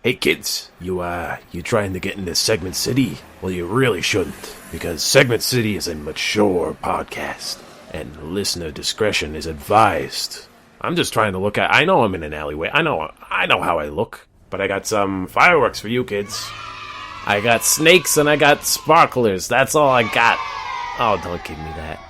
Hey kids, you trying to get into Segment City? Well, you really shouldn't, because Segment City is a mature podcast, and listener discretion is advised. I'm just trying to look at, I know I'm in an alleyway, I know how I look, but I got some fireworks for you kids. I got snakes and I got sparklers, that's all I got. Oh, don't give me that.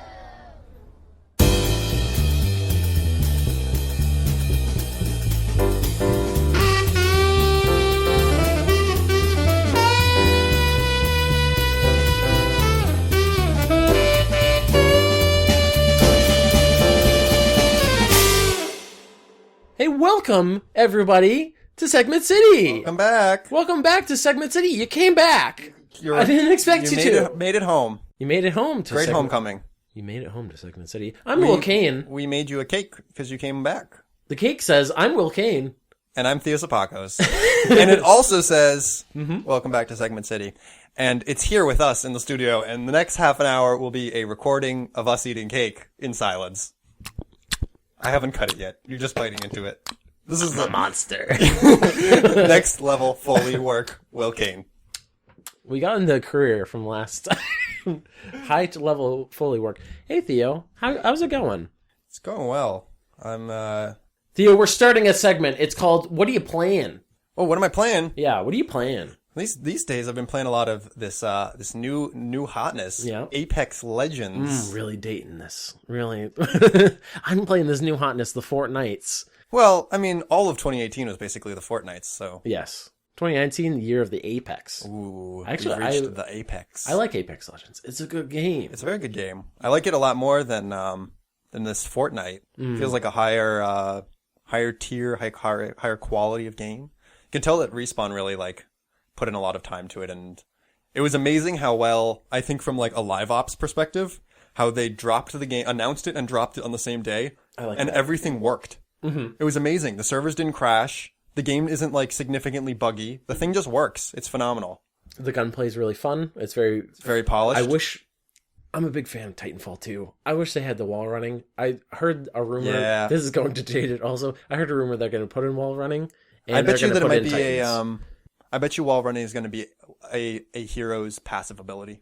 Hey, welcome, everybody, to Segment City. Welcome back to Segment City. You came back. I didn't expect you to. Made it home. You made it home to Great homecoming. You made it home to Segment City. I'm Will Kane. We made you a cake because you came back. The cake says, I'm Will Kane. And I'm Theo Sapakos. And it also says, welcome back to Segment City. And it's here with us in the studio. And the next half an hour will be a recording of us eating cake in silence. I haven't cut it yet. You're just biting into it. This is the monster. Next level Foley work, Will Kane. We got into a career from last time. High level Foley work. Hey Theo, how's it going? It's going well. Theo, we're starting a segment. It's called What Are You Playing? Oh, what am I playing? Yeah, what are you playing? These days I've been playing a lot of this new hotness. Yeah. Apex Legends. Really dating this. Really. I'm playing this new hotness, the Fortnites. Well, I mean, all of 2018 was basically the Fortnites, so. Yes. 2019, the year of the Apex. Ooh. Actually, we've reached the Apex. I like Apex Legends. It's a good game. It's a very good game. I like it a lot more than this Fortnite. Feels like a higher tier, higher quality of game. You can tell that Respawn really put in a lot of time to it, and it was amazing how well, I think from a live ops perspective, how they dropped the game, announced it and dropped it on the same day, and everything worked. Mm-hmm. It was amazing. The servers didn't crash. The game isn't significantly buggy. The thing just works. It's phenomenal. The gunplay is really fun. It's very polished. I'm a big fan of Titanfall 2. I wish they had the wall running. I heard a rumor. Yeah. This is going to date it also. I heard a rumor they're going to put in wall running. And I bet you that it might be Titans. I bet you wall running is going to be a hero's passive ability.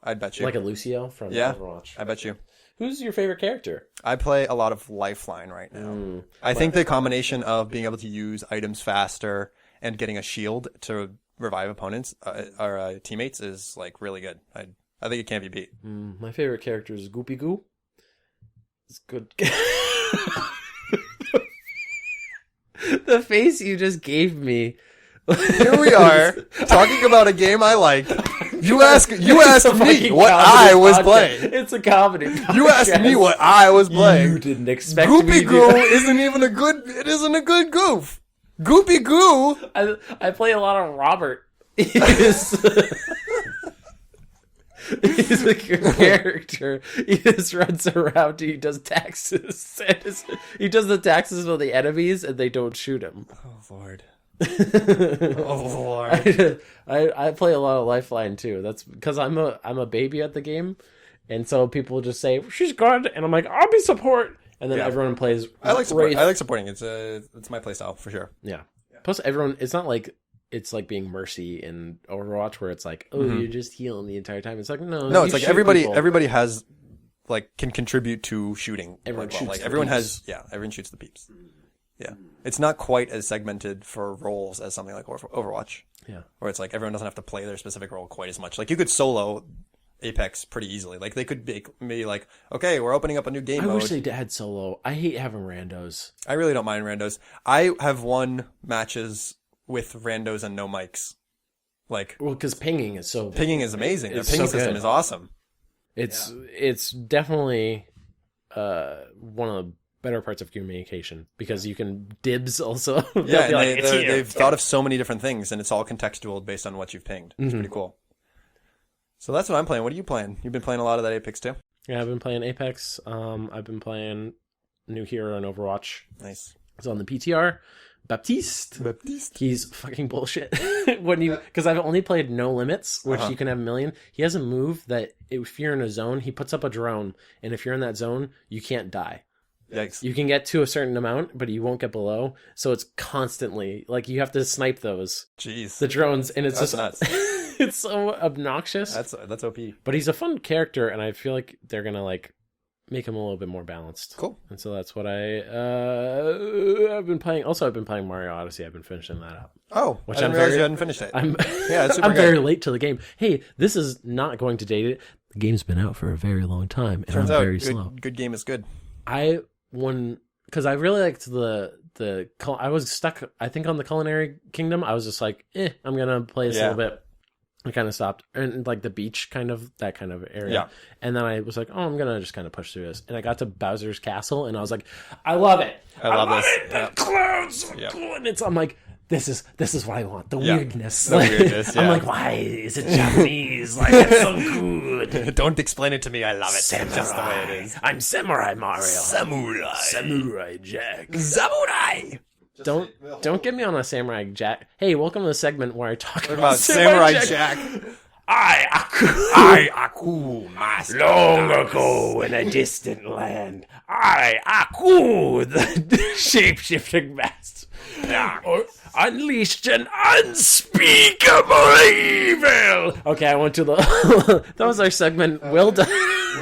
I'd bet you. Like a Lucio from Overwatch. I bet you. Who's your favorite character? I play a lot of Lifeline right now. I think the combination of being able to use items faster and getting a shield to revive opponents or teammates is really good. I think it can't be beat. My favorite character is Goopy Goo. It's good. The face you just gave me. Here we are talking about a game I like. You asked me what I was playing. It's a comedy podcast. You asked me what I was playing. You didn't expect Goopy me to Goo isn't a good goof. Goopy Goo. I play a lot of Robert. He's a good character. He just runs around. He does taxes. He does the taxes for the enemies, and they don't shoot him. Oh Lord. Oh Lord. I play a lot of Lifeline too. That's because I'm a baby at the game, and so people just say she's good, and I'm like, I'll be support, and then everyone plays. I like supporting. It's my playstyle for sure. Yeah. Plus, everyone. It's not like it's like being Mercy in Overwatch, where it's like, oh, you're just healing the entire time. It's like no. It's like everybody has can contribute to shooting. Everyone shoots. Everyone shoots the peeps. Yeah. It's not quite as segmented for roles as something like Overwatch. Yeah. Where it's everyone doesn't have to play their specific role quite as much. You could solo Apex pretty easily. They could be okay, we're opening up a new game mode. I wish they had solo. I hate having randos. I really don't mind randos. I have won matches with randos and no mics. Because pinging is so... Pinging is amazing. The ping system is awesome. It's definitely one of the better parts of communication, because you can dibs also. Yeah, and they've thought of so many different things, and it's all contextual based on what you've pinged. It's pretty cool. So that's what I'm playing. What are you playing? You've been playing a lot of that Apex too? Yeah, I've been playing Apex. I've been playing new hero in Overwatch. Nice. It's on the PTR. Baptiste. He's fucking bullshit. Because I've only played No Limits, which you can have a million. He has a move that if you're in a zone, he puts up a drone, and if you're in that zone, you can't die. Yikes. You can get to a certain amount, but you won't get below. So it's constantly like you have to snipe the Jeez. drones, and it's That's just nuts. it's so obnoxious. That's OP. But he's a fun character, and I feel like they're gonna like make him a little bit more balanced. Cool. And so that's what I've been playing. Also, I've been playing Mario Odyssey. I've been finishing that up. Oh, Which I didn't I'm realize very- you hadn't finished it. Yeah, it's super I'm good. very late to the game. Hey, this is not going to date it. The game's been out for a very long time, and Turns I'm out very slow. good game is good. Because I really liked I was stuck, I think, on the Culinary Kingdom. I was just like, I'm gonna play this a little bit. I kind of stopped, and like the beach that kind of area. Yeah. And then I was like, I'm gonna just kind of push through this. And I got to Bowser's Castle, and I was like, I love it. I love this. It. Yeah. The clouds are Yeah. cool, and I'm like, this is what I want. The Yeah. weirdness. The weirdness, I'm yeah. like, why is it Japanese? Like, it's so good. Don't explain it to me. I love it. Samurai. Just the way it is. I'm Samurai Mario. Samurai Jack. Samurai. Don't get me on a Samurai Jack. Hey, welcome to the segment where I talk What about Samurai Jack? I, Aku, master. long ago in a distant land, I, Aku, the shape-shifting master, unleashed an unspeakable evil. Okay, I went to the. That was our segment. Will does.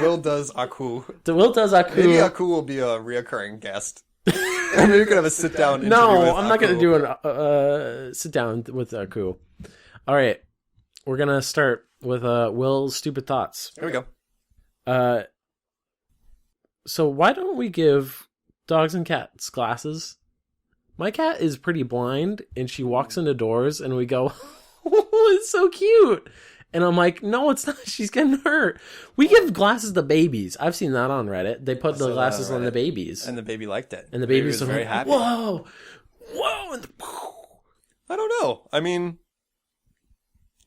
Will does Aku. Will does Maybe Aku. Aku will be a reoccurring guest. Maybe you could have a sit down. No, I'm not gonna do an sit down with Aku. All right, we're gonna start with Will's stupid thoughts. Here we go. So why don't we give dogs and cats glasses? My cat is pretty blind, and she walks into doors, and we go, "Oh, it's so cute." And I'm like, "No, it's not. She's getting hurt." We give glasses to babies. I've seen that on Reddit. They put the saw that glasses on on the Reddit. babies, And the baby liked it. and the baby was very like, happy. Whoa, and I don't know. I mean,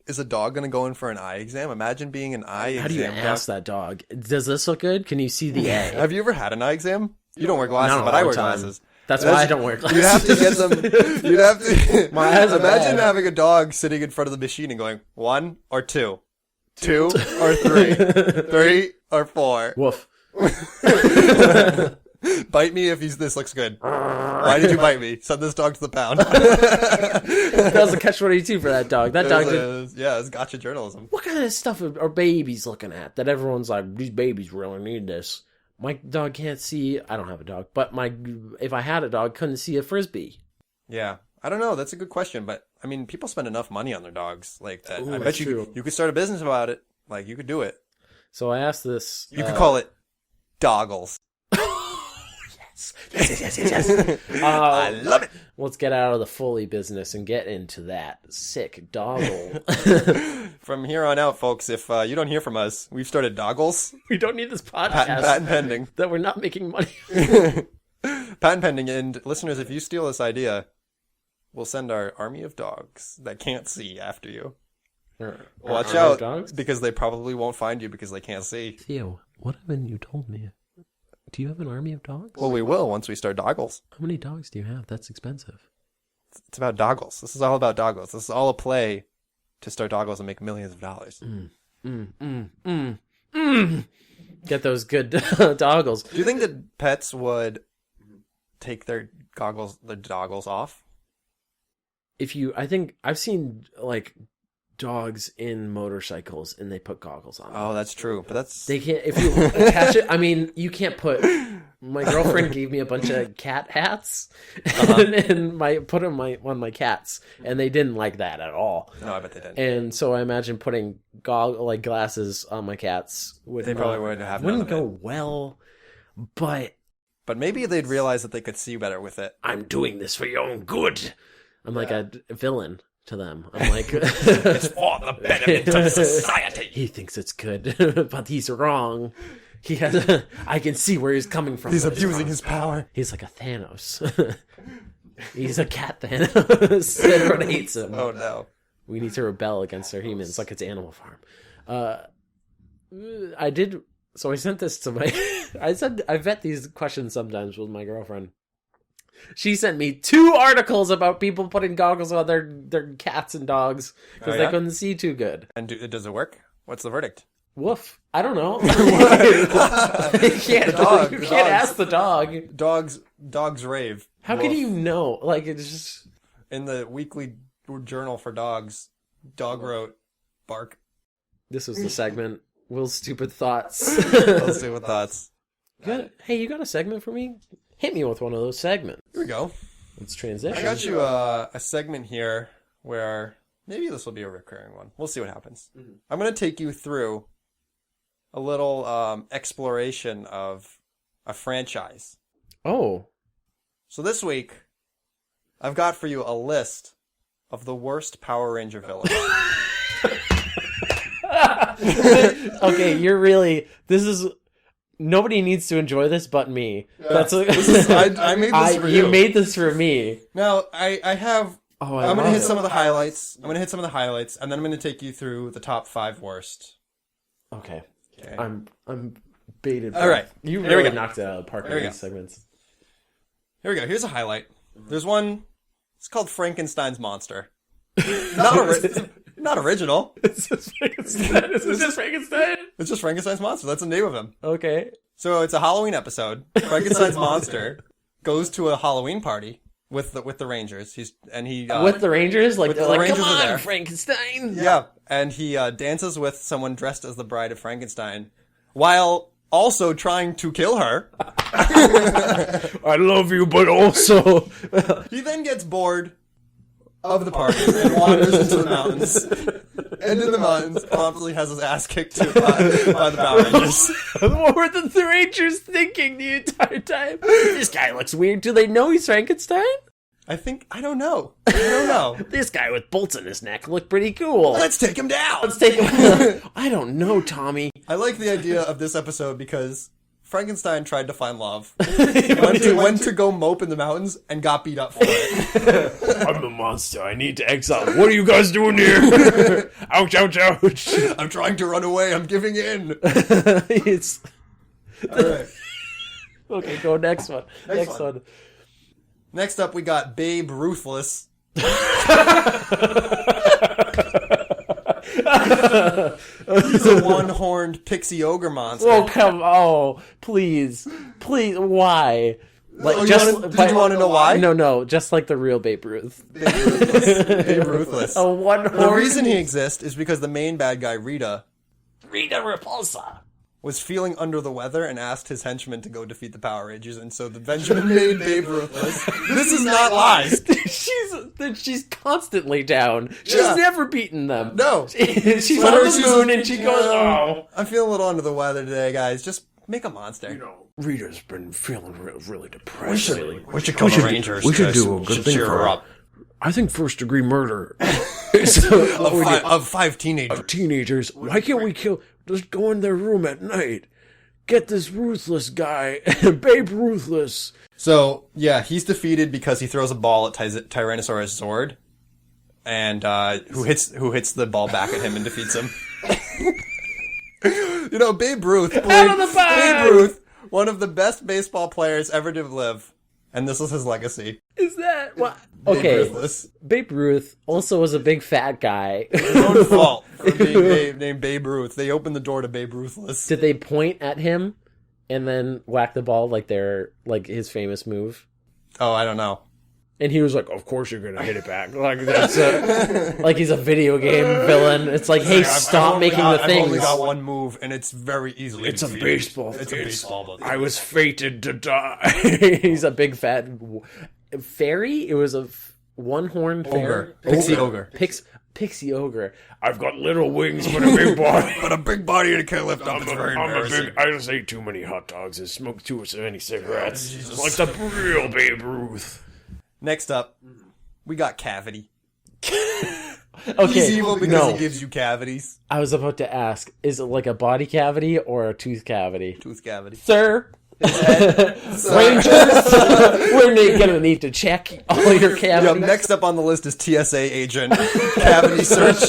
is a dog going to go in for an eye exam? Imagine being an eye how do exam you ask that dog? Does this look good? Can you see the A? Have you ever had an eye exam? You don't wear glasses, No, but I all wear the time. glasses. That's why I don't wear glasses. You'd have to get them. You'd have to. My eyes are Imagine bad. having a dog sitting in front of the machine and going 1 or 2, 2 or 3, 3 or 4. Woof. Bite me if this looks good. Why did you bite me? Send this dog to the pound. That was a catch-22 for that dog. That dog did. It's gotcha journalism. What kind of stuff are babies looking at that everyone's like, these babies really need this? My dog can't see. I don't have a dog, but if I had a dog, couldn't see a frisbee. Yeah. I don't know. That's a good question, but I mean, people spend enough money on their dogs like that. Ooh, I bet that's you true. you could start a business about it. Like you could do it. So I asked this. You could call it Doggles. Yes. I love it. Let's get out of the Foley business and get into that sick doggle. From here on out, folks, if you don't hear from us, we've started Doggles. We don't need this podcast Patent pending. that we're not making money. Patent pending. And listeners, if you steal this idea, we'll send our army of dogs that can't see after you. Watch out, dogs? because they probably won't find you because they can't see. Theo, what haven't you told me? Do you have an army of dogs? Well, we will once we start Doggles. How many dogs do you have? That's expensive. It's about Doggles. This is all about Doggles. This is all a play to start Doggles and make millions of dollars. Get those good doggles. Do you think that pets would take their doggles off? I think I've seen like dogs in motorcycles and they put goggles on. Oh, that's true. But that's They can't, if you attach it, I mean, you can't put, my girlfriend gave me a bunch of cat hats and put them on my cats, and they didn't like that at all. no, I bet they didn't. And so I imagine putting glasses on my cats would They probably wouldn't have none wouldn't of go it. well, but But maybe they'd realize that they could see better with it. I'm doing this for your own good. I'm like a villain to them. I'm like, It's for the benefit of society. he thinks it's good, but he's wrong. He has. I can see where he's coming from. He's but abusing wrong. his power. He's like a Thanos. He's a cat Thanos. Everyone hates him. Oh no. We need to rebel against our humans, like it's Animal Farm. I did. So I sent this to my. I vet these questions sometimes with my girlfriend. She sent me 2 articles about people putting goggles on their cats and dogs because Oh, they yeah? couldn't see too good. And does it work? What's the verdict? Woof. I don't know. you can't, Dog, you can't dogs. ask the dog. Dogs rave. How Woof. can you know? Like, it's just... In the weekly journal for dogs, dog wrote, bark. This was the segment. Will's stupid thoughts. Let's see what thoughts. Hey, you got a segment for me? Hit me with one of those segments. Here we go. Let's transition. I got you a segment here where maybe this will be a recurring one. We'll see what happens. Mm-hmm. I'm going to take you through a little exploration of a franchise. Oh. So this week, I've got for you a list of the worst Power Ranger villains. Okay, you're really... This is... Nobody needs to enjoy this but me. That's what, I made this for you. You made this for me. Now, I have... Oh, I'm going to hit some of the highlights. and then I'm going to take you through the top 5 worst. Okay. Okay. I'm baited. All right. You Here we really go. knocked it out of the park Here with we these go. segments. Here we go. Here's a highlight. There's one... It's called Frankenstein's Monster. Not original. Is this Frankenstein? Is this just Frankenstein? It's just Frankenstein's Monster. That's the name of him. Okay. So it's a Halloween episode. Frankenstein's Monster goes to a Halloween party with the Rangers. With the Rangers? Like, with they're the like, Rangers come are on, there. Frankenstein! Yeah, and he dances with someone dressed as the bride of Frankenstein, while also trying to kill her. I love you, but also... He then gets bored of the party and wanders into the mountains. And in the mountains, promptly has his ass kicked by the Power Rangers. What were the Rangers thinking the entire time? This guy looks weird. Do they know he's Frankenstein? I don't know. This guy with bolts in his neck looked pretty cool. Let's take him down. Let's take him. I don't know, Tommy. I like the idea of this episode because Frankenstein tried to find love. went to go mope in the mountains and got beat up for it. I'm the monster. I need to exile. What are you guys doing here? Ouch, ouch, ouch. I'm trying to run away. I'm giving in. It's All right. okay. Go next one. Next one. one. Next up, we got Babe Ruthless. He's a one-horned pixie ogre monster. Oh come! Oh, please, why? Like, Did you want to know why? No, just like the real Babe Ruth. Babe Ruthless. A one-horned. The reason he exists is because the main bad guy, Rita Repulsa. was feeling under the weather and asked his henchmen to go defeat the Power Rangers, and so the Benjamin made Babe Ruthless. This is not lies. She's constantly down. She's Yeah. never beaten them. No. She's on Whenever the she's moon like, and she goes, oh. I'm feeling a little under the weather today, guys. Just make a monster. Rita's been feeling really depressed lately. We should call the Rangers. We should do a good thing cheer for her her. up. I think first-degree murder Of five teenagers. of teenagers. Why can't we just go in their room at night? Get this ruthless guy, Babe Ruthless. So, yeah, he's defeated because he throws a ball at Tyrannosaurus Zord, and who hits the ball back at him and defeats him. You know, Babe Ruth Out of the bag! Babe Ruth, one of the best baseball players ever to live, and this is his legacy. Is that what? Babe Okay, Ruthless. Babe Ruth also was a big fat guy. His own fault for being named Babe Ruth. They opened the door to Babe Ruthless. Did they point at him and then whack the ball like his famous move? Oh, I don't know. And he was like, "Of course you're gonna hit it back." Like that's like he's a video game villain. It's like, hey, stop making the I've things. only got one move, and it's very easily. It's a defeated. baseball. It's a baseball. I was fated to die. He's a big fat fairy. It was a one-horned Ogre. fairy. Pixie ogre. Pixie ogre. I've got little wings but a big body. But a big body and can't lift up. It's very I'm a embarrassing. big. I just ate too many hot dogs and smoked too many cigarettes. Like the real Babe Ruth. Next up, we got Cavity. Okay, He's evil because no. he gives you cavities. I was about to ask, is it like a body cavity or a tooth cavity? Tooth cavity. Sir, Rangers, we're gonna need to check all your Yeah, cavities. next up on the list is TSA agent. Cavity search.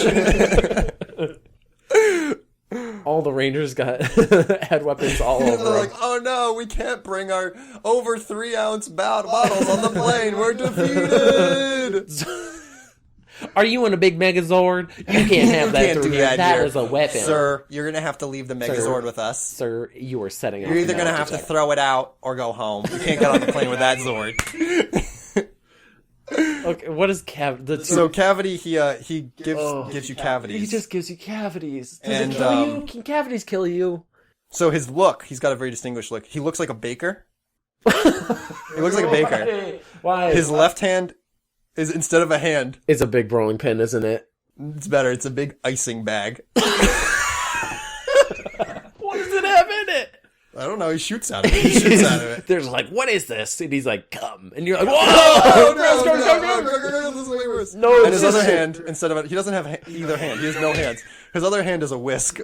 All the Rangers had weapons all They're over like, them. oh no, we can't bring our over 3 ounce bottles on the plane. We're defeated. Are you in a big Megazord? You can't have that Can't through do here. That here. is a weapon. Sir, you're going to have to leave the Megazord with us. Sir, you are setting up. You're either going to have to throw it out or go home. You can't get on the plane with that Zord. Okay, what is So Cavity, he gives you cavities. He just gives you cavities. Does And, it kill you? Can cavities kill you? So his look, he's got a very distinguished look. He looks like a baker. He looks like a baker. Why? His left hand is, instead of a hand, It's a big rolling pin, isn't it? it's better. It's a big icing bag. What does it have in it? I don't know. He shoots out of it. He shoots out of it. There's like, what is this? And he's like, come. And you're like, whoa! Oh, Go. This is way worse. No, And his it's other just- hand, instead of he doesn't have either hand. He has no hands. His other hand is a whisk.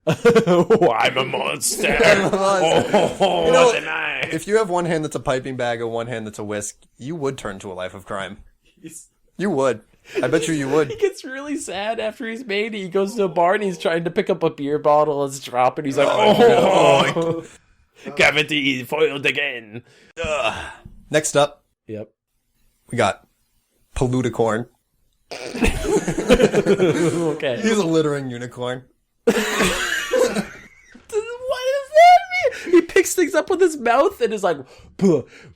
Oh, I'm a monster. Oh, You know, what an eye. if you have one hand that's a piping bag and one hand that's a whisk, you would turn to a life of crime. You would. I bet you would. He gets really sad after he's made it. He goes to a bar and he's trying to pick up a beer bottle. It's dropping. He's like, oh. Cavity foiled again. Next up, Yep. we got Poluticorn. Okay. He's a littering unicorn. What does that mean? He picks things up with his mouth and is like,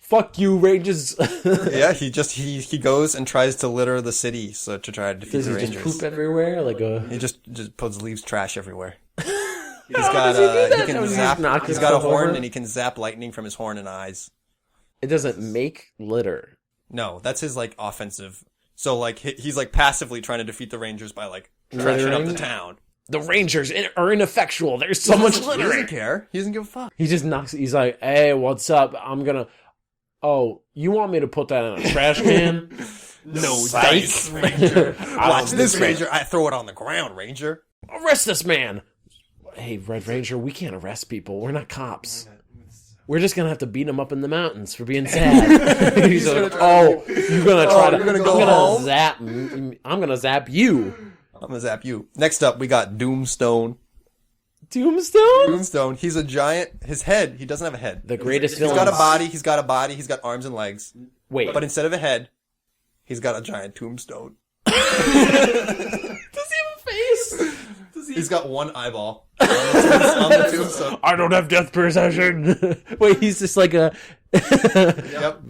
fuck you, Rangers. Yeah, he goes and tries to litter the city so to try to defeat Does the he Rangers. just poop everywhere? Like a... He just leaves trash everywhere. He's How got does he do that? he can Does he zap. just knock He's got a himself horn over? and he can zap lightning from his horn and eyes. It doesn't make litter. No, that's his like offensive. So like he's like passively trying to defeat the Rangers by like trashing up Littering? the town. The Rangers are ineffectual. There's so much He doesn't littering. care. He doesn't give a fuck. He just knocks. He's like, "Hey, what's up? I'm gonna. Oh, you want me to put that in a trash can? No, Psych. dice, Ranger. I Watch don't this, think- Ranger. I throw it on the ground, Ranger. Arrest this man." Hey, Red Ranger, we can't arrest people. We're not cops. We're just gonna have to beat him up in the mountains for being sad. He's like, "Oh, you're gonna try to? you're gonna I'm go gonna home? zap. I'm gonna zap you." I'm gonna zap you. Next up, we got Doomstone. Tombstone? Tombstone. He's a giant. His head. He doesn't have a head. The greatest He's villain. got a body. He's got a body. He's got arms and legs. Wait, But instead of a head, he's got a giant tombstone. does he have a face? He's got one eyeball on the tombstone. I don't have death perception. Wait, he's just like a. Yep.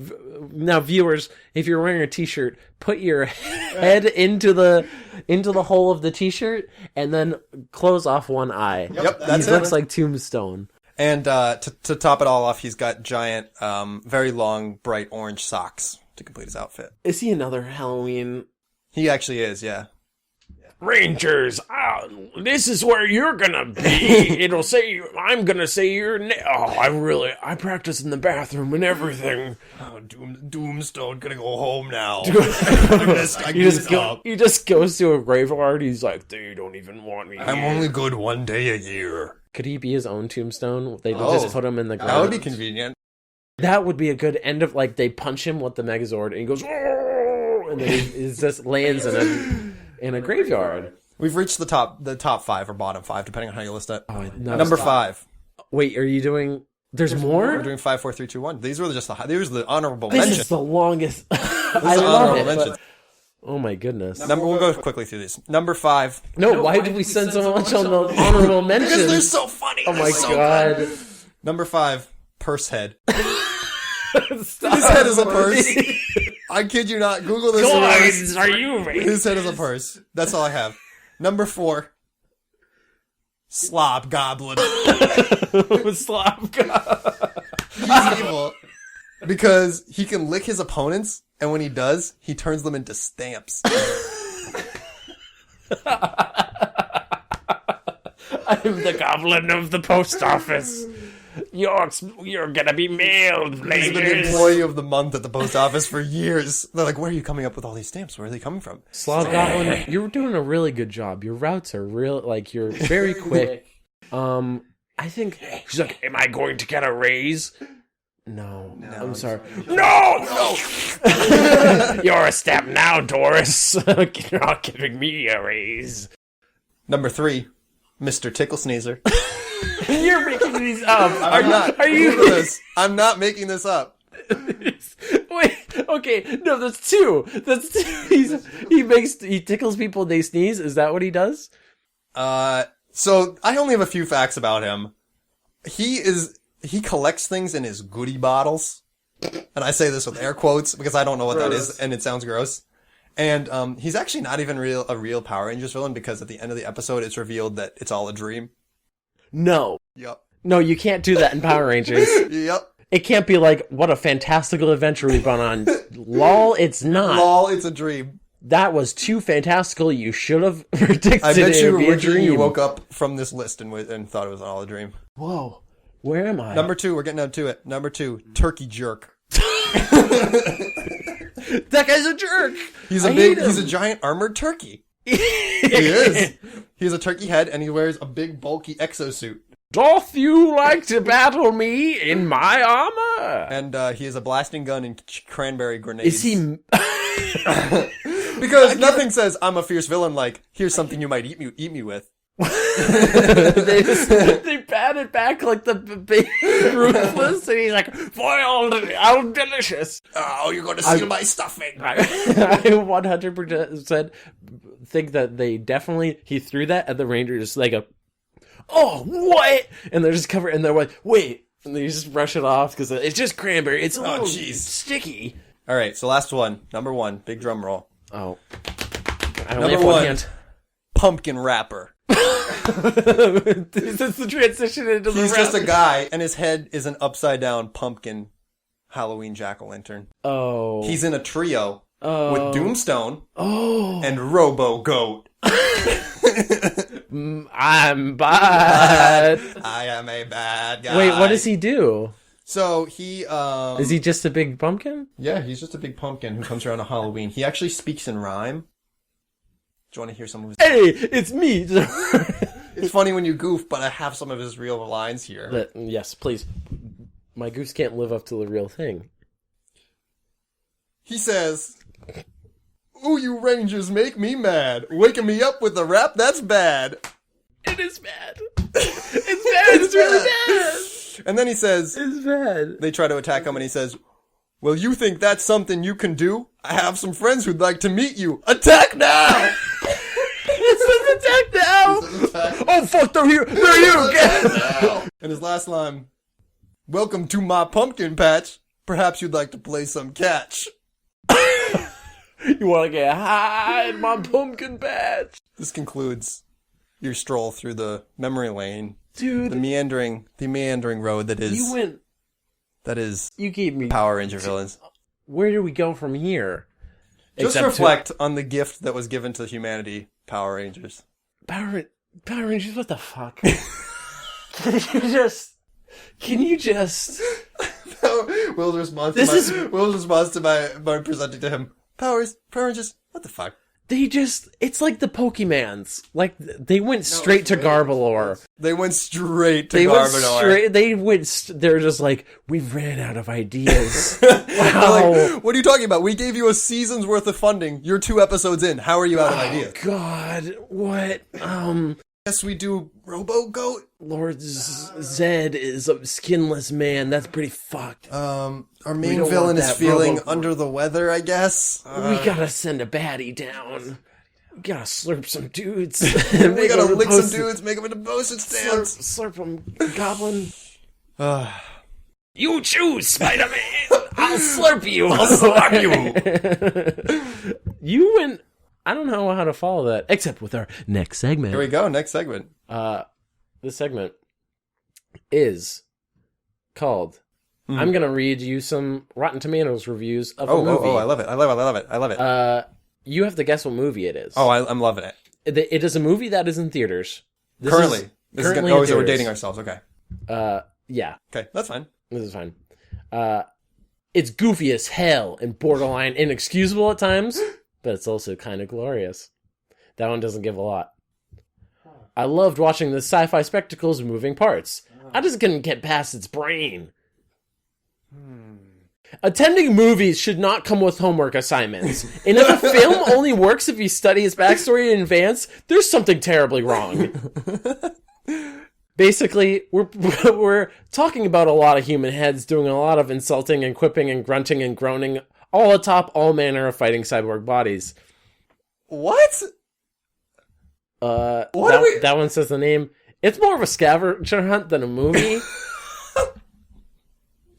Now, viewers, if you're wearing a T-shirt, put your head into the hole of the T-shirt and then close off one eye. Yep, that's he it. looks like Tombstone. And to top it all off, he's got giant, very long, bright orange socks to complete his outfit. Is he another Halloween? He actually is, yeah. Rangers, this is where you're gonna be. It'll say I'm gonna say your name. Oh, I practice in the bathroom and everything. Oh, Doomstone gonna go home now. He just goes to a graveyard. He's like, they don't even want me. I'm here." only good one day a year. Could he be his own tombstone? They Oh, just put him in the ground. That would be convenient. That would be a good end of, like, they punch him with the Megazord and he goes, "Oh!" and then he just lands in a graveyard. We've reached the top five or bottom five, depending on how you list it. Oh, no, Number stop. 5. Wait, are you doing? There's more. We're doing 5, 4, 3, 2, 1. These were just these were the honorable This mentions. is the longest. I These are love honorable it. but- mentions. Oh my goodness. We'll go quickly through these. Number 5. No, why did we send so much on the honorable mentions? Because they're so funny. Oh They're my so god. good. Number 5, purse head. Stop. His head is a purse. I kid you not. Google this. Guys, are you ready? His head is a purse. That's all I have. Number 4, Slob Goblin. Slop. He's evil because he can lick his opponents, and when he does, he turns them into stamps. I'm the goblin of the post office. You're gonna be mailed, He's been the ladies. employee of the month at the post office for years. They're like, where are you coming up with all these stamps? Where are they coming from? Slob Goblin, you're doing a really good job. Your routes are real, like, you're very quick. I think she's like, am I going to get a raise? No, I'm sorry. No! You're a step now, Doris. You're not giving me a raise. Number 3, Mr. Tickle Sneezer. You're making these up. I'm not. Are you? Google this. I'm not making this up. Wait, okay, no, that's two. That's two. He tickles people and they sneeze. Is that what he does? So I only have a few facts about him. He collects things in his goodie bottles. And I say this with air quotes because I don't know what that is and it sounds gross. And he's actually not even a real Power Rangers villain because at the end of the episode it's revealed that it's all a dream. No. Yep. No, you can't do that in Power Rangers. Yep. It can't be like, what a fantastical adventure we've gone on. Lol, it's not. Lol, it's a dream. That was too fantastical. You should have predicted I bet it would be a dream. you woke up from this list and thought it was all a dream. Whoa. Where am I? Number 2, we're getting down to it. Number 2, turkey jerk. That guy's a jerk. He's a giant armored turkey. He is. He has a turkey head and he wears a big bulky exosuit. Doth you like to battle me in my armor? And he has a blasting gun and cranberry grenades. Is he... Because nothing says I'm a fierce villain like, here's something you might eat me with. they pat it back like the big ruthless, and he's like, "Foiled, how delicious! Oh, you're going to steal my stuffing." I 100% think that he threw that at the Ranger, just like oh, what? And they're just covered, and they're like, wait, and they just brush it off because it's just cranberry. It's a little sticky. All right, so last one, number 1, big drum roll. Oh, I only have number 1, hand. Pumpkin wrapper. This is the transition into the He's just a guy, and his head is an upside-down pumpkin Halloween jack-o'-lantern. Oh. He's in a trio with Doomstone and Robo-Goat. I'm bad. I am a bad guy. Wait, what does he do? So he, Is he just a big pumpkin? Yeah, he's just a big pumpkin who comes around on Halloween. He actually speaks in rhyme. Do you want to hear some of his... Hey, it's me! It's funny when you goof, but I have some of his real lines here. Yes, please. My goose can't live up to the real thing. He says, "Ooh, you Rangers make me mad. Waking me up with a rap, that's bad." It is bad. It's bad. It's really bad. And then he says, It's bad. they try to attack him and he says, "Well, you think that's something you can do? I have some friends who'd like to meet you. Attack now!" It says attack now! Oh, fuck, they're here! They're here! And his last line, "Welcome to my pumpkin patch. Perhaps you'd like to play some catch." You want to get high in my pumpkin patch? This concludes your stroll through the memory lane. Dude. The meandering road that is... You gave me... Power Ranger villains. Where do we go from here? Just reflect on the gift that was given to humanity, Power Rangers. Power Rangers, what the fuck? Can you just... Will's response to my presenting to him. Power Rangers, what the fuck? It's like the Pokemans. Like, they went straight to Garbalor. They went straight to Garbalor. They're just like, we ran out of ideas. Wow. Wow. What are you talking about? We gave you a season's worth of funding. You're 2 episodes in. How are you out of ideas? God, what? Yes, we do Robo-Goat. Lord Zed is a skinless man. That's pretty fucked. Our main villain is feeling under the weather, I guess. We gotta send a baddie down. We gotta slurp some dudes. We gotta lick some dudes, make them into postage stamps. Slurp them, Goblin. You choose, Spider-Man. I'll slurp you. I'll slurp you. You went... I don't know how to follow that, except with our next segment. Here we go, next segment. This segment is called... I'm going to read you some Rotten Tomatoes reviews of a movie. I love it. You have to guess what movie it is. Oh, I'm loving it. It is a movie that is in theaters. Currently in so we're theaters. Dating ourselves, okay. Yeah. Okay, that's fine. This is fine. It's goofy as hell and borderline inexcusable at times, but it's also kind of glorious. That one doesn't give a lot. I loved watching the sci-fi spectacle's moving parts. I just couldn't get past its brain. Attending movies should not come with homework assignments. And if a film only works if you study its backstory in advance, there's something terribly wrong. Basically, we're talking about a lot of human heads doing a lot of insulting and quipping and grunting and groaning, all atop all manner of fighting cyborg bodies. What? That one says the name. It's more of a scavenger hunt than a movie.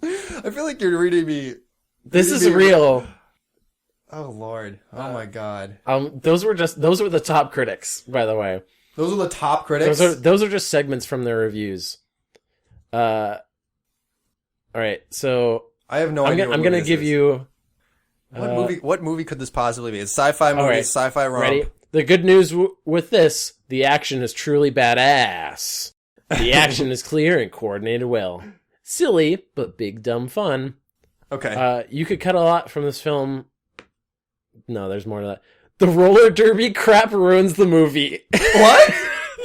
I feel like you're reading me. This is real. Oh Lord! Oh my God! Those were the top critics, by the way. Those are the top critics. Those are just segments from their reviews. All right, so I have no idea. I'm gonna give you. What movie could this possibly be? It's sci-fi movie. Right. Sci-fi romp. Ready? The good news with this: the action is truly badass. The action is clear and coordinated well. Silly but big dumb fun. Okay. You could cut a lot from this film. No, there's more to that. The roller derby crap ruins the movie. What?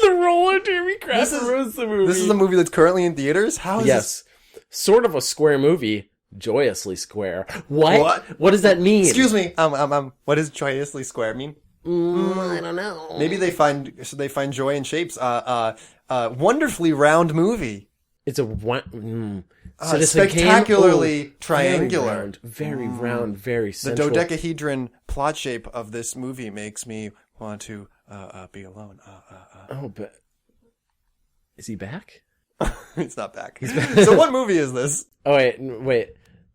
The roller derby crap ruins the movie. This is a movie that's currently in theaters? How is this? Sort of a square movie. Joyously square. What? What does that mean? Excuse me. What does joyously square mean? I don't know. Maybe they find joy in shapes. Wonderfully round movie. It's a spectacularly triangular. Very round, very central. The dodecahedron plot shape of this movie makes me want to be alone. Oh, but is he back? He's not back. So what movie is this? Oh, wait.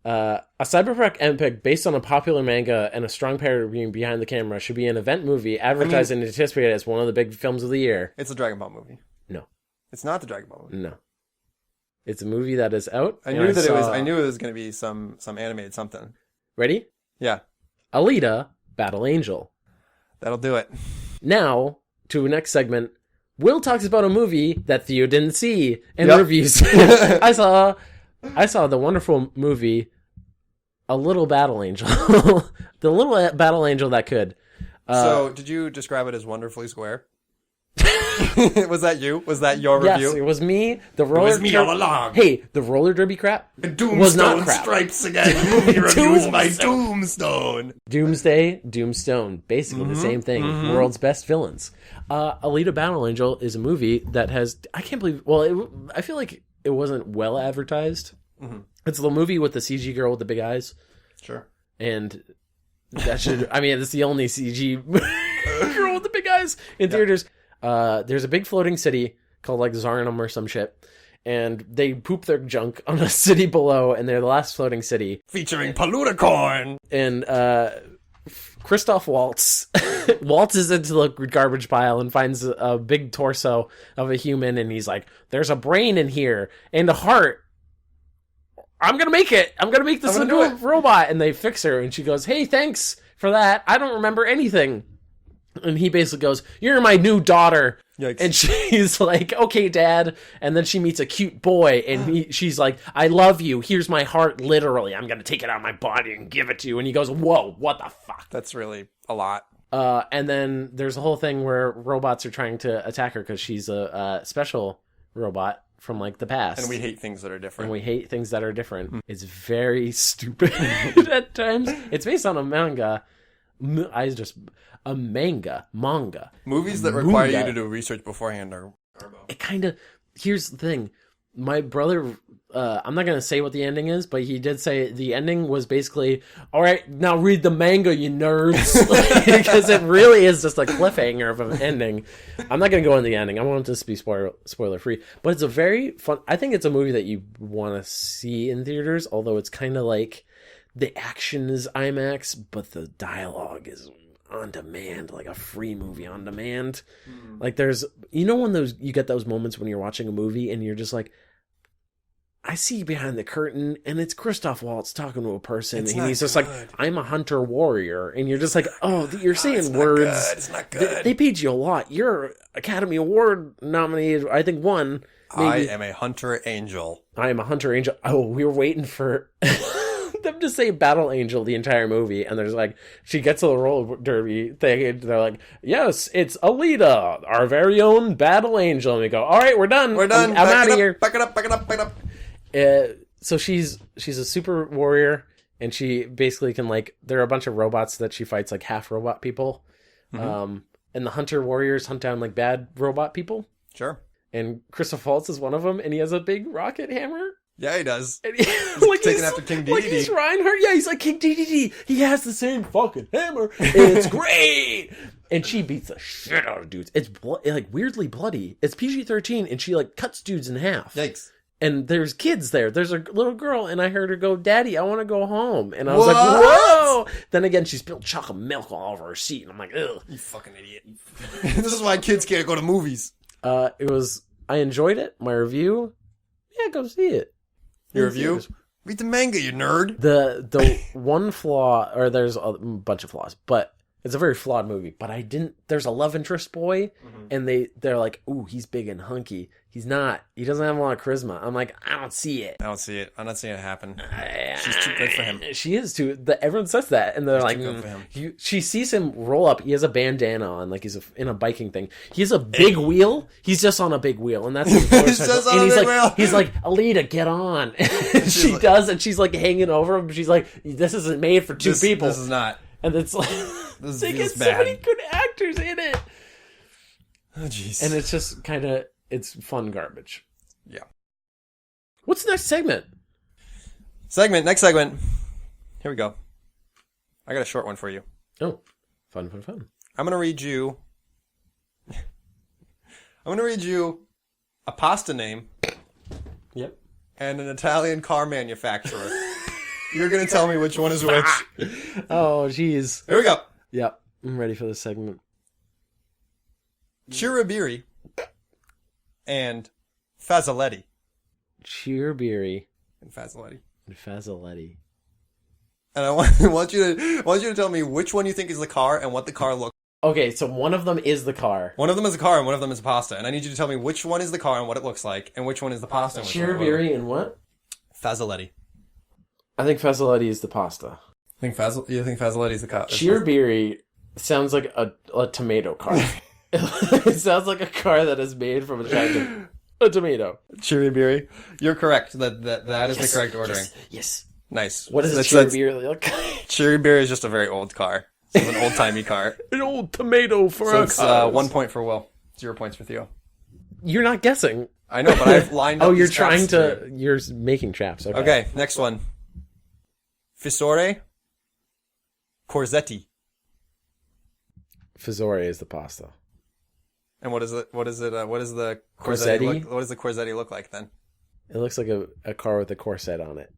A cyberpunk epic based on a popular manga and a strong parody behind the camera should be an event movie advertised and anticipated as one of the big films of the year. It's a Dragon Ball movie. No. It's not the Dragon Ball movie. No. It's a movie that is out. I knew it was going to be some animated something. Ready? Yeah. Alita, Battle Angel. That'll do it. Now, to the next segment. Will talks about a movie that Theo didn't see and reviews. I saw the wonderful movie, A Little Battle Angel. The little battle angel that could. So, did you describe it as wonderfully square? Was that you? Was that your review? Yes, it was me. It was me all along. Hey, the roller derby crap was not crap. Stripes again. Movie review is my tombstone. Doomsday, Doomstone. Basically the same thing. World's best villains. Alita Battle Angel is a movie that has... I can't believe... Well, I feel like it wasn't well advertised. Mm-hmm. It's the movie with the CG girl with the big eyes. Sure. And that should... I mean, it's the only CG girl with the big eyes in theaters. There's a big floating city called like Zarnum or some shit, and they poop their junk on a city below, and they're the last floating city. Featuring Palutacorn! And Christoph Waltz waltzes into the garbage pile and finds a big torso of a human, and he's like, there's a brain in here, and a heart. I'm gonna make it! I'm gonna make this into a robot! And they fix her, and she goes, hey, thanks for that. I don't remember anything. And he basically goes, you're my new daughter. Yikes. And she's like, okay, Dad. And then she meets a cute boy, and she's like, I love you. Here's my heart, literally. I'm going to take it out of my body and give it to you. And he goes, whoa, what the fuck? That's really a lot. And then there's a whole thing where robots are trying to attack her because she's a special robot from like the past. And we hate things that are different. It's very stupid at times. It's based on a manga. Manga. Movies that require you to do research beforehand are it kind of... Here's the thing. My brother... I'm not going to say what the ending is, but he did say the ending was basically, all right, now read the manga, you nerds. Because it really is just a cliffhanger of an ending. I'm not going to go into the ending. I want this to be spoiler-free. But it's a very fun... I think it's a movie that you want to see in theaters, although it's kind of like the action is IMAX, but the dialogue is on demand, like a free movie on demand. Like there's, you know, when you get those moments when you're watching a movie and you're just like, I see behind the curtain and it's Christoph Waltz talking to a person and he's just like, I'm a hunter warrior. And you're just like, oh, you're saying words. It's not good. They paid you a lot. You're Academy Award nominated, I think one. Maybe. I am a hunter angel. I am a hunter angel. Oh, we were waiting for... them to say Battle Angel the entire movie, and there's like, she gets to the roller derby thing, and they're like, yes, it's Alita, our very own Battle Angel, and we go, all right, we're done. I'm out of here. Back it up. So she's a super warrior, and she basically can, like, there are a bunch of robots that she fights, like half robot people, and the hunter warriors hunt down like bad robot people. Sure. and Christopher Waltz is one of them, and he has a big rocket hammer. Yeah, he does. And like Taken after King Like DDD. he's Reinhardt. Yeah, he's like King DDD. He has the same fucking hammer. It's great. And she beats the shit out of dudes. It's like weirdly bloody. It's PG-13, and she like cuts dudes in half. Yikes. And there's kids there. There's a little girl, and I heard her go, "Daddy, I want to go home." And I was What? like, "Whoa!" Then again, she spilled chocolate milk all over her seat, and I'm like, "Ugh." You fucking idiot. This is why kids can't go to movies. I enjoyed it. My review, yeah, go see it. Your review? Read the manga, you nerd. The one flaw, or there's a bunch of flaws, but it's a very flawed movie. But there's a love interest boy, and they're like, "Ooh, he's big and hunky." He's not. He doesn't have a lot of charisma. I'm like, I don't see it. I don't see it. I'm not seeing it happen. She's too good for him. She is too. Everyone says that, and they're like, too good for him. She sees him roll up. He has a bandana on, like he's in a biking thing. He has a big wheel. He's just on a big wheel, and that's his He's just on a big wheel. He's like, Alita, get on. And she like, does, and she's like hanging over him. She's like, this isn't made for two people. This is not. And it's like, This they feels get bad. so many good actors in it, Oh, jeez. and it's just kind of it's fun garbage. Yeah. What's the next segment? Next segment. Here we go. I got a short one for you. Oh, fun. I'm going to read you a pasta name Yep. and an Italian car manufacturer. You're going to tell me which one is which. Oh, jeez. Here we go. Yep. I'm ready for this segment. Chiribiri and Fazzoletti. Chiribiri And Fazzoletti. and Fazzoletti. And I want you to tell me which one you think is the car and what the car looks like. Okay, so one of them is the car. One of them is a car and one of them is a pasta. And I need you to tell me which one is the car and what it looks like, and which one is the pasta. And which one Chiribiri and what? Fazzoletti. I think Fazzoletti is the pasta. You think Fazzoletti is the car? Chiribiri sounds like a tomato car. It sounds like a car that is made from a tomato. Chiribiri. You're correct. That is the correct ordering. Yes. Nice. What does a Chiribiri look like? Chiribiri is just a very old car. It's an old-timey car. An old tomato for So a it's car. 1 point for Will. 0 points for Theo. You're not guessing. I know, but I've lined up Oh, you're these traps trying to... straight. You're making traps. Okay. Okay, next one. Fissore. Corsetti. Fizzore is the pasta. And what is it? What is the Corsetti? What does the Corsetti look like then? It looks like a car with a corset on it.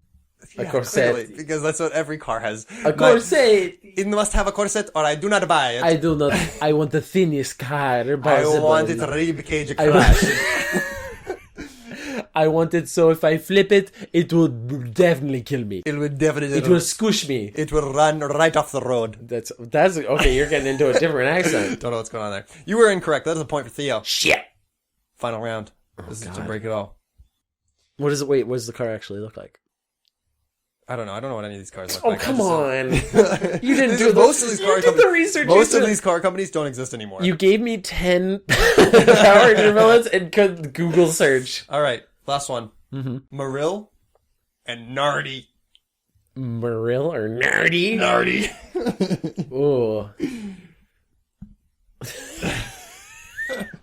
A Yeah, corset. clearly, because that's what every car has. A corset. It must have a corset or I do not buy it. I do not. I want the thinnest car I possible. want it rib cage I crash. I want it so if I flip it, it will definitely kill me. It will definitely. It will squish me. It will run right off the road. That's okay. You're getting into a different accent. Don't know what's going on there. You were incorrect. That is a point for Theo. Shit. Final round. This is to God. break it all. What is it? Wait, what does the car actually look like? I don't know. I don't know what any of these cars look Oh, like. come on. You didn't do most of these car you did companies. the research. Most You of did- these car companies don't exist anymore. You gave me 10 power intervals and could Google search. All right. Last one. Mm-hmm. Maril and Nardi. Maril or Nardy? Nardi. Ooh.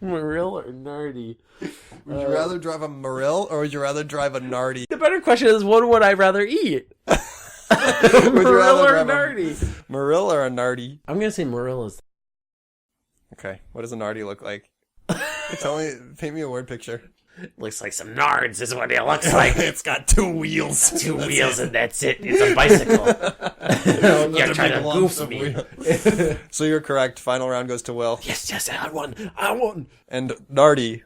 Maril or Nardy? Would you rather drive a Maril or would you rather drive a Nardi? The better question is, what would I rather eat? Would you Maril rather or drive Nardy? Maril or a Nardi? I'm gonna say Maril is. Okay. What does a Nardi look like? Paint me a word picture. Looks like some nards is what it looks like. It's got 2 wheels. Two wheels and that's it. It's a bicycle. You're trying to goof me. So you're correct. Final round goes to Will. Yes, I won. And Nardi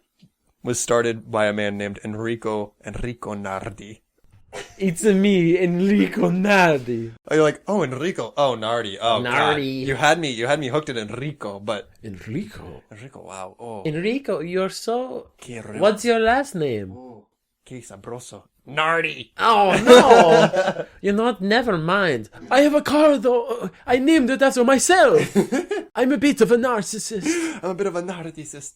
was started by a man named Enrico Nardi. It's me, Enrico Nardi. Oh, you're like, oh, Enrico. Oh, Nardi. Oh, Nardi. God. You had me hooked at Enrico, but Enrico, wow. Oh, Enrico, you're so... que re- What's your last name? Oh, que sabroso. Nardi. Oh, no. You know what? Never mind. I have a car, though. I named it after myself. I'm a bit of a narcissist. I'm a bit of a narcissist.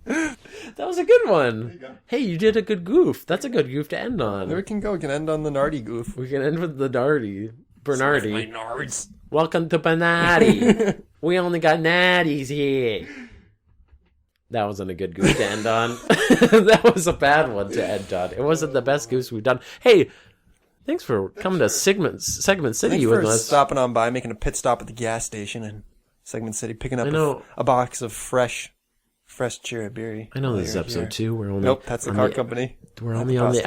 That was a good one. Hey, you did a good goof. That's a good goof to end on. There we can go. We can end on the Nardi goof. We can end with the Darty. Bernardi. My nards. Welcome to Bernardi. We only got natties here. That wasn't a good goose to end on. That was a bad one to end on. It wasn't the best goose we've done. Hey, thanks for coming to Segment City Thanks with for us. stopping on by, making a pit stop at the gas station in Segment City, picking up a box of fresh cherry. I know this is episode 2. We're only Nope, that's the card company. We're only on the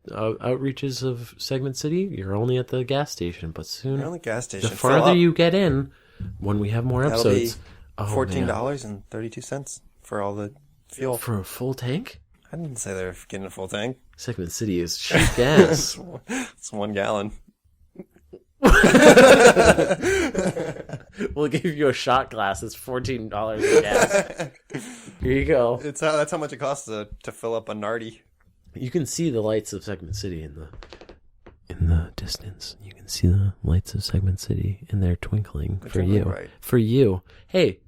outreaches of Segment City. You're only at the gas station, but soon You're on the gas station. the farther you get in, when we have more episodes, $14.32 for all the fuel. For a full tank? I didn't say they were getting a full tank. Segment City is cheap gas. It's 1 gallon. We'll give you a shot glass. It's $14 of gas. Here you go. That's how much it costs to fill up a Nardi. You can see the lights of Segment City in the distance. You can see the lights of Segment City, and they're twinkling for you. Right. For you. Hey,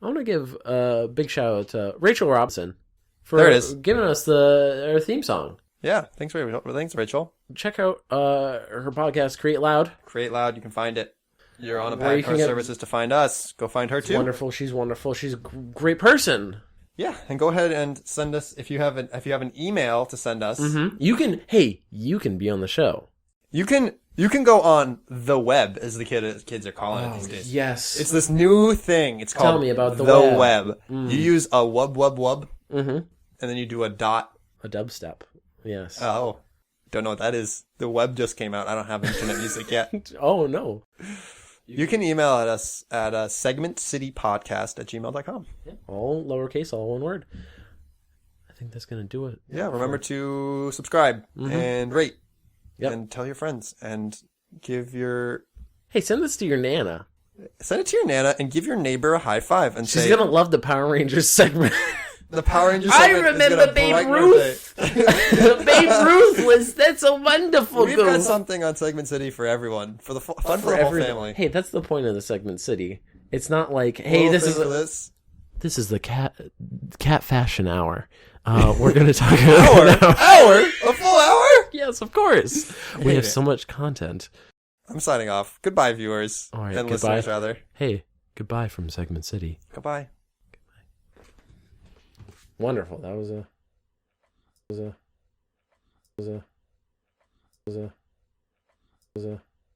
I want to give a big shout out to Rachel Robson for giving us our theme song. Yeah, thanks, Rachel. Check out her podcast, Create Loud. Create Loud, you can find it. You're on a podcast services to find us. Go find her too. She's wonderful. She's a great person. Yeah, and go ahead and send us if you have an email to send us. Mm-hmm. You can be on the show. You can go on the web, as the kids are calling it these days. Yes, it's this new thing. It's called Tell me about the web. Mm. You use a wub, mm-hmm. and then you do a dot. A dubstep. Yes. Oh, don't know what that is. The web just came out. I don't have internet music yet. Oh no. You can email at us at segmentcitypodcast@gmail.com. Yeah. All lowercase, all one word. I think that's going to do it. Yeah, remember to subscribe and rate. Yep. And tell your friends and give your... Hey, send this to your Nana. Send it to your Nana and give your neighbor a high five and She's going to love the Power Rangers segment. The Power Rangers I segment remember Babe Ruth. Babe Ruth that's a wonderful We've got something on Segment City for everyone. For the fun for the whole family. Hey, that's the point of the Segment City. It's not like, hey, this is the cat fashion hour. We're going to talk about a full hour? Yes, of course. We have so much content. I'm signing off. Goodbye, viewers. All right, and goodbye. listeners, rather. Hey, goodbye from Segment City. Goodbye. Wonderful. That was a